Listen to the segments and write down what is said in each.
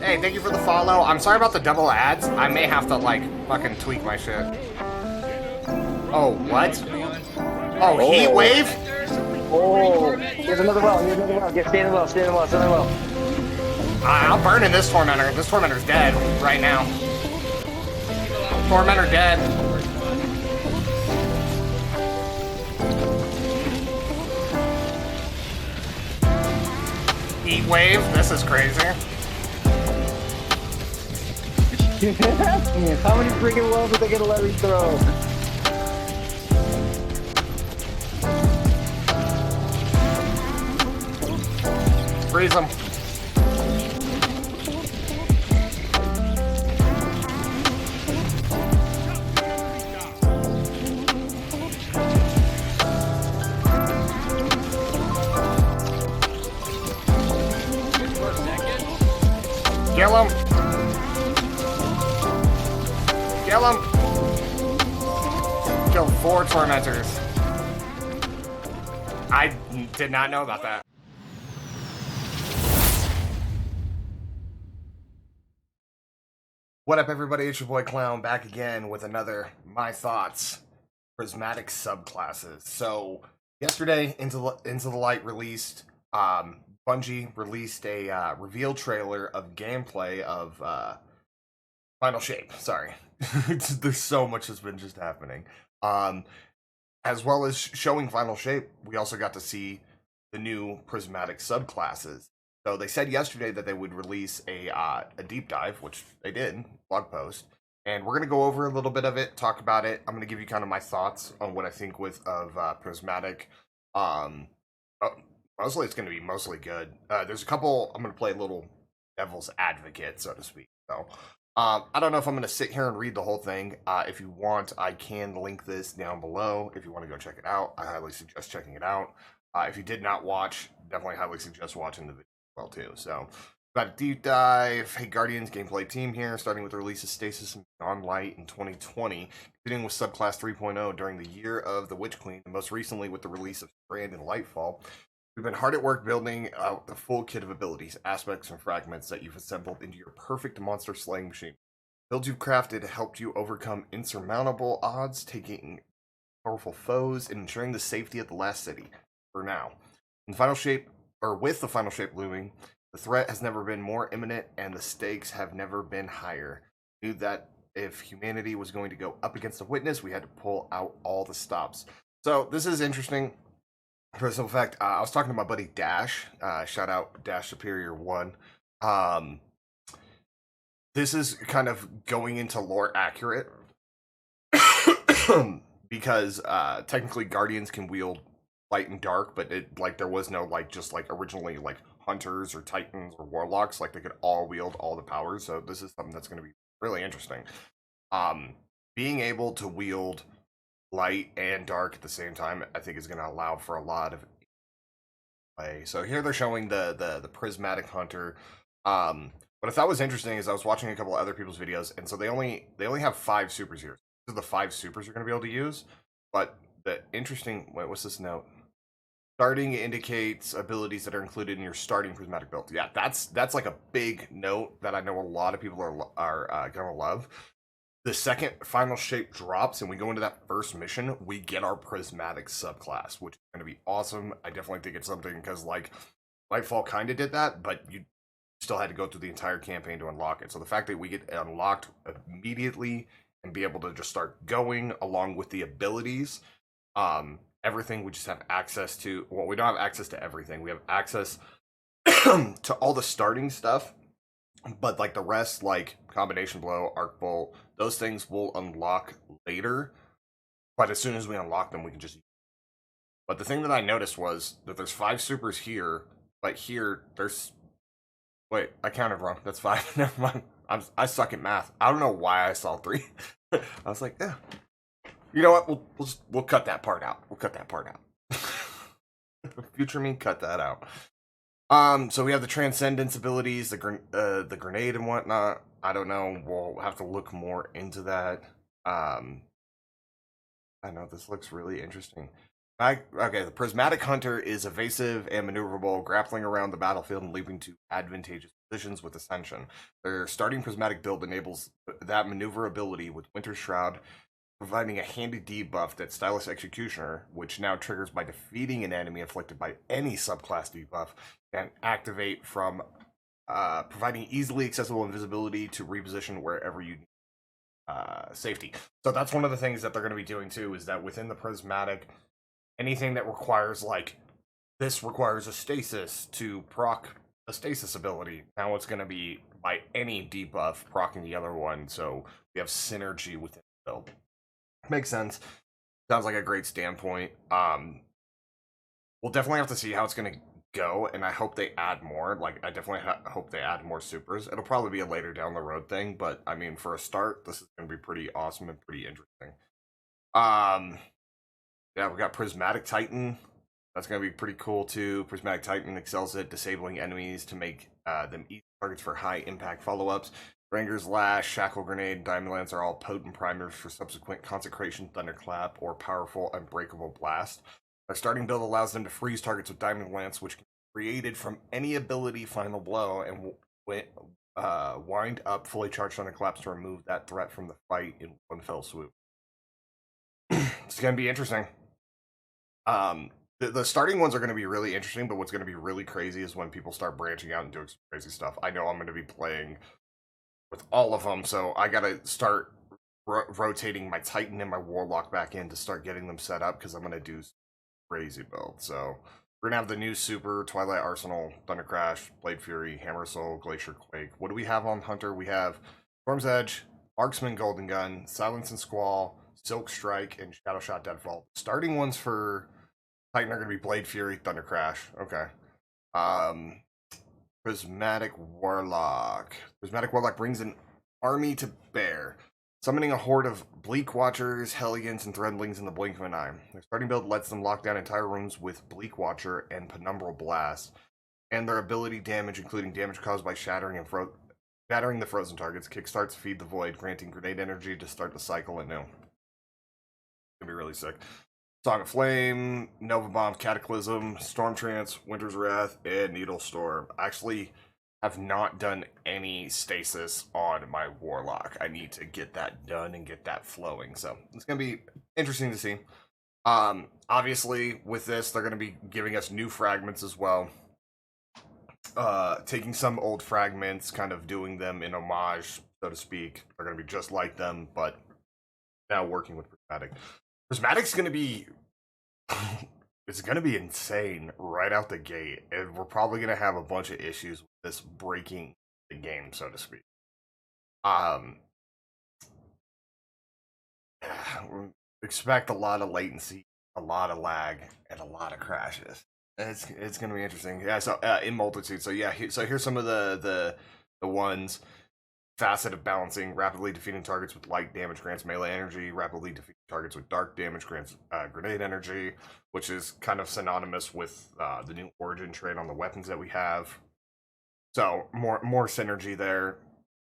Hey, thank you for the follow. I'm sorry about the double ads. I may have to, like, fucking tweak my shit. Oh, what? Oh, heat wave? Oh, here's another well, here's another well. Get stay in the well, stay in the well, stay in the well. I'll burn in this Tormentor. This Tormentor's dead right now. Tormentor dead. Heat wave? This is crazy. How many freaking wells are they gonna let me throw? Freeze them. Kill him. Kill him. Killed 4 tormentors. I did not know about that. What up, everybody? It's your boy Clown back again with another My Thoughts Prismatic Sub-Classes. So yesterday, Into the Light released. Bungie released a reveal trailer of gameplay of Final Shape. Sorry, there's so much that's been just happening. As well as showing Final Shape, we also got to see the new Prismatic Sub-Classes. So they said yesterday that they would release a deep dive, which they did, blog post, and we're gonna go over a little bit of it, talk about it. I'm gonna give you kind of my thoughts on what I think of Prismatic. Mostly it's gonna be mostly good. There's a couple. I'm gonna play a little devil's advocate, so to speak. So I don't know if I'm gonna sit here and read the whole thing. If you want, I can link this down below. If you want to go check it out, I highly suggest checking it out. If you did not watch, definitely highly suggest watching the video well too. So about a deep dive. Hey Guardians, gameplay team here, starting with the release of Stasis and Beyond Light in 2020, continuing with Subclass 3.0 during the year of the Witch Queen, and most recently with the release of Strand and Lightfall. We've been hard at work building out the full kit of abilities, aspects, and fragments that you've assembled into your perfect monster slaying machine. Builds you've crafted helped you overcome insurmountable odds, taking powerful foes, and ensuring the safety of the last city. For now, in Final Shape, or with the Final Shape looming, the threat has never been more imminent, and the stakes have never been higher. We knew that if humanity was going to go up against the Witness, we had to pull out all the stops. So this is interesting. For the simple fact, I was talking to my buddy Dash. Shout out Dash Superior 1. This is kind of going into lore accurate because technically Guardians can wield light and dark, but it like there was no like just like originally like hunters or titans or warlocks, like they could all wield all the powers. So this is something that's going to be really interesting. Being able to wield light and dark at the same time, I think is going to allow for a lot of play. So here they're showing the Prismatic Hunter. What I thought was interesting is I was watching a couple of other people's videos, and so they only have 5 supers here. These are the 5 supers you're going to be able to use. But the interesting, wait, what's this note? Starting indicates abilities that are included in your starting Prismatic build. Yeah, that's like a big note that I know a lot of people are gonna love. The second Final Shape drops and we go into that first mission, we get our Prismatic subclass, which is going to be awesome. I definitely think it's something because, like, Lightfall kind of did that, but you still had to go through the entire campaign to unlock it. So the fact that we get unlocked immediately and be able to just start going along with the abilities, everything we just have access to. Well, we don't have access to everything. We have access to all the starting stuff. But like the rest, like Combination Blow, Arc Bolt, those things will unlock later. But as soon as we unlock them, we can just... But the thing that I noticed was that there's 5 supers here, but here there's... Wait, I counted wrong. That's 5. Never mind. I suck at math. I don't know why I saw 3. I was like, yeah. You know what? We'll cut that part out. We'll cut that part out. Future me, cut that out. So we have the Transcendence abilities, the grenade and whatnot. I don't know. We'll have to look more into that. I know this looks really interesting. Okay, the Prismatic Hunter is evasive and maneuverable, grappling around the battlefield and leaping to advantageous positions with Ascension. Their starting Prismatic build enables that maneuverability with Winter Shroud, providing a handy debuff that Stylus Executioner, which now triggers by defeating an enemy afflicted by any subclass debuff, can activate from providing easily accessible invisibility to reposition wherever you need safety. So that's one of the things that they're going to be doing too, is that within the Prismatic, anything that requires, like, this requires a stasis to proc a stasis ability. Now it's going to be by any debuff proccing the other one, so we have synergy within the build. Makes sense. Sounds like a great standpoint. We'll definitely have to see how it's going to go, and I hope they add more. Like, I definitely hope they add more supers. It'll probably be a later down the road thing, but I mean, for a start, this is going to be pretty awesome and pretty interesting. Yeah, we got Prismatic Titan. That's going to be pretty cool too. Prismatic Titan excels at disabling enemies to make them easy targets for high impact follow-ups. Ranger's Lash, Shackle Grenade, and Diamond Lance are all potent primers for subsequent Consecration, Thunderclap, or powerful Unbreakable Blast. Our starting build allows them to freeze targets with Diamond Lance, which can be created from any ability Final Blow, and wind up fully charged Thunderclaps to remove that threat from the fight in one fell swoop. It's going to be interesting. The starting ones are going to be really interesting, but what's going to be really crazy is when people start branching out and doing some crazy stuff. I know I'm going to be playing with all of them, so I got to start rotating my Titan and my Warlock back in to start getting them set up, because I'm going to do crazy builds. So we're going to have the new Super, Twilight Arsenal, Thunder Crash, Blade Fury, Hammer Soul, Glacier Quake. What do we have on Hunter? We have Storm's Edge, Marksman Golden Gun, Silence and Squall, Silk Strike, and Shadow Shot Deadfall. Starting ones for Titan are going to be Blade Fury, Thunder Crash. Okay. Prismatic Warlock. Prismatic Warlock brings an army to bear, summoning a horde of Bleak Watchers, Hellions, and Threadlings in the blink of an eye. Their starting build lets them lock down entire rooms with Bleak Watcher and Penumbral Blast, and their ability damage, including damage caused by shattering the frozen targets, kickstarts Feed the Void, granting grenade energy to start the cycle anew. It's gonna be really sick. Song of Flame, Nova Bomb, Cataclysm, Storm Trance, Winter's Wrath, and Needle Storm. I actually have not done any stasis on my Warlock. I need to get that done and get that flowing, so it's going to be interesting to see. Obviously, with this, they're going to be giving us new fragments as well. Taking some old fragments, kind of doing them in homage, so to speak. They're going to be just like them, but now working with Prismatic. Prismatic's going to be it's going to be insane right out the gate, and we're probably going to have a bunch of issues with this breaking the game, so to speak. Expect a lot of latency, a lot of lag, and a lot of crashes. It's going to be interesting. Yeah, so in multitude. So yeah, so here's some of the ones. Facet of balancing: rapidly defeating targets with light damage grants melee energy, rapidly defeating targets with dark damage grants grenade energy, which is kind of synonymous with the new origin trait on the weapons that we have. So more synergy there.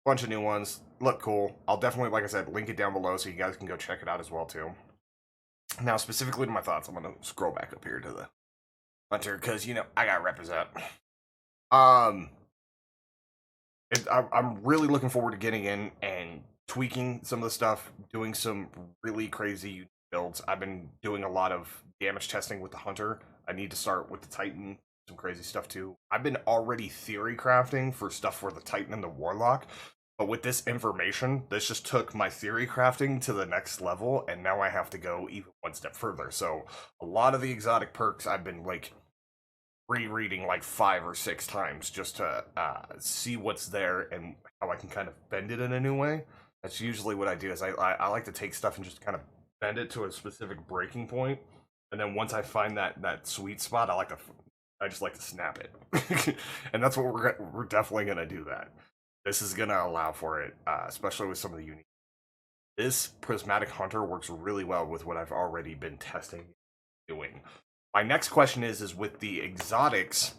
Bunch of new ones. Look cool. I'll definitely, like I said, link it down below so you guys can go check it out as well too. Now, specifically to my thoughts, I'm going to scroll back up here to the Hunter, because, you know, I got to represent. I'm really looking forward to getting in and tweaking some of the stuff, doing some really crazy builds. I've been doing a lot of damage testing with the Hunter. I need to start with the Titan, some crazy stuff too. I've been already theory crafting for stuff for the Titan and the Warlock, but with this information, this just took my theory crafting to the next level, and now I have to go even one step further. So a lot of the exotic perks I've been, like, rereading like 5 or 6 times just to see what's there and how I can kind of bend it in a new way. That's usually what I do, is I like to take stuff and just kind of bend it to a specific breaking point, and then once I find that sweet spot, I just like to snap it. And that's what we're definitely gonna do. That this is gonna allow for it, especially with some of the unique. This Prismatic Hunter works really well with what I've already been testing doing. My next question is with the exotics,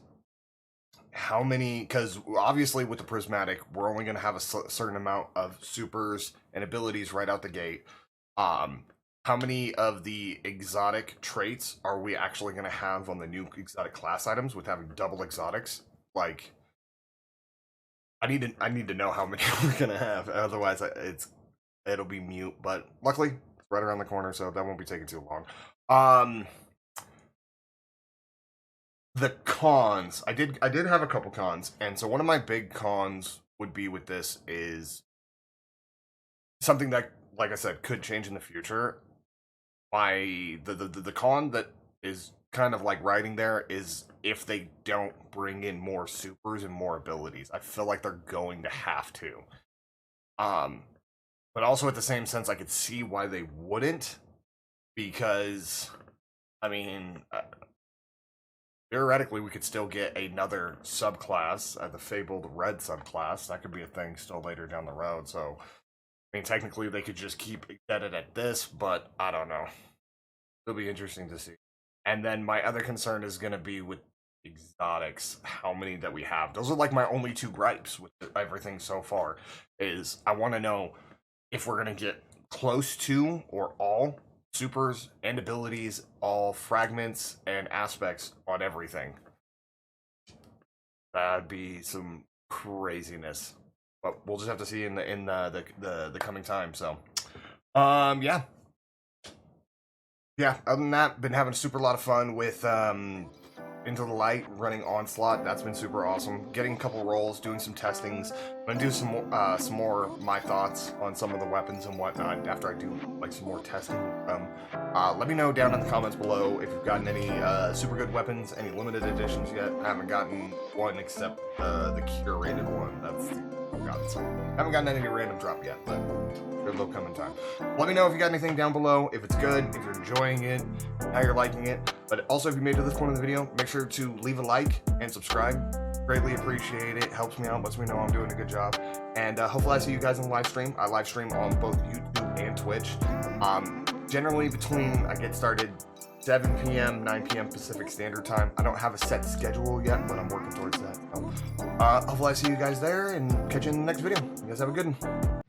how many, because obviously with the Prismatic, we're only going to have a certain amount of supers and abilities right out the gate. How many of the exotic traits are we actually going to have on the new exotic class items with having double exotics? Like, I need to know how many we're gonna have. Otherwise, it'll be mute. But luckily, it's right around the corner, so that won't be taking too long. The cons. I did have a couple cons, and so one of my big cons would be with this is something that, like I said, could change in the future. The con that is kind of like riding there is if they don't bring in more supers and more abilities. I feel like they're going to have to. But also at the same sense, I could see why they wouldn't, because, I mean, theoretically, we could still get another subclass, the fabled red subclass. That could be a thing still later down the road. So, I mean, technically, they could just keep embedded at this, but I don't know. It'll be interesting to see. And then my other concern is going to be with exotics, how many that we have. Those are like my only two gripes with everything so far, is I want to know if we're going to get close to or all supers and abilities, all fragments and aspects on everything. That'd be some craziness, but we'll just have to see in the coming time. So, yeah. Other than that, been having a super lot of fun with Into the Light, running Onslaught. That's been super awesome. Getting a couple rolls, doing some testings. I'm gonna do some more my thoughts on some of the weapons and whatnot after I do like some more testing. Let me know down in the comments below if you've gotten any super good weapons, any limited editions yet. I haven't gotten one except the curated one. I've gotten some. I haven't gotten any random drop yet, but good will come in time. Let me know if you got anything down below, if it's good, if you're enjoying it, how you're liking it. But also, if you made it to this point of the video, make sure to leave a like and subscribe. Greatly appreciate it. Helps me out, lets me know I'm doing a good job. And hopefully I see you guys in the live stream. I live stream on both YouTube and Twitch. Generally I get started 7 p.m., 9 p.m. Pacific Standard Time. I don't have a set schedule yet, but I'm working towards that. So, hopefully I see you guys there and catch you in the next video. You guys have a good one.